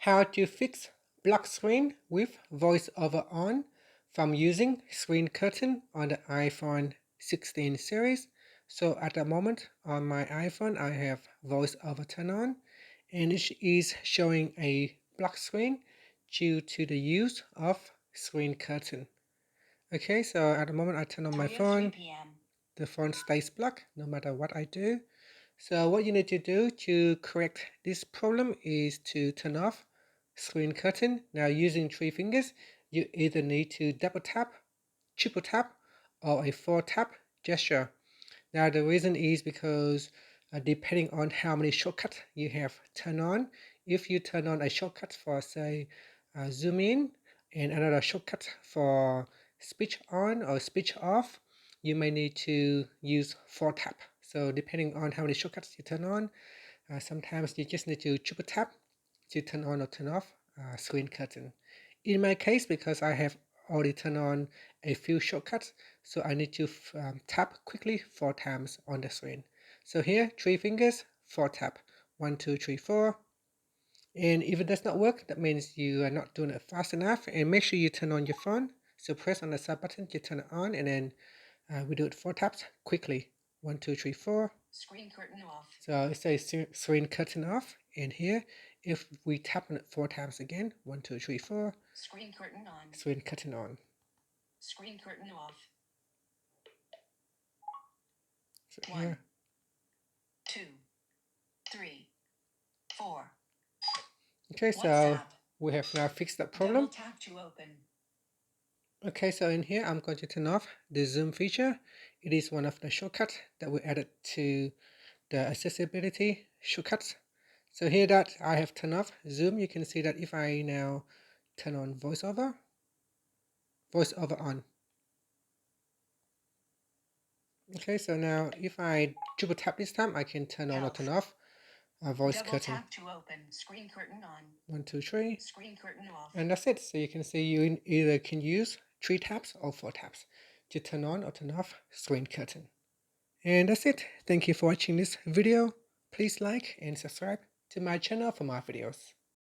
How to fix black screen with VoiceOver on from using Screen Curtain on the iPhone 16 series. So at the moment on my iPhone I have VoiceOver turned on and it is showing a black screen due to the use of Screen Curtain. Okay, so at the moment I turn on my phone, the phone stays black no matter what I do. So what you need to do to correct this problem is to turn off Screen Curtain. Now using 3 fingers, you either need to double tap, triple tap, or a 4 tap gesture. Now the reason is because depending on how many shortcuts you have turned on, if you turn on a shortcut for say zoom in and another shortcut for speech on or speech off, you may need to use 4 tap. So depending on how many shortcuts you turn on, sometimes you just need to triple tap to turn on or turn off Screen Curtain. In my case, because I have already turned on a few shortcuts, so I need to tap quickly 4 times on the screen. So here, 3 fingers, 4 tap, 1, 2, 3, 4. And if it does not work, that means you are not doing it fast enough. And make sure you turn on your phone. So press on the sub button to turn it on, and then we do it 4 taps quickly. 1, 2, 3, 4. Screen curtain off. So it says screen curtain off. And here, if we tap on it 4 times again, 1, 2, 3, 4. Screen curtain on. Screen curtain on. Screen curtain off. So 1, 2, 3, 4. Okay, so we have now fixed that problem. Double tap to open. Okay, so in here I'm going to turn off the zoom feature. It is one of the shortcuts that we added to the accessibility shortcuts. So here that I have turned off zoom, you can see that if I now turn on voiceover on. Okay, so now if I triple tap this time, I can turn on or turn off voice double curtain. Tap to open. Screen curtain on. 1, 2, 3. Screen curtain off. And that's it. So you can see you either can use 3 taps or 4 taps to turn on or turn off Screen Curtain. And that's it. Thank you for watching this video. Please like and subscribe to my channel for more videos.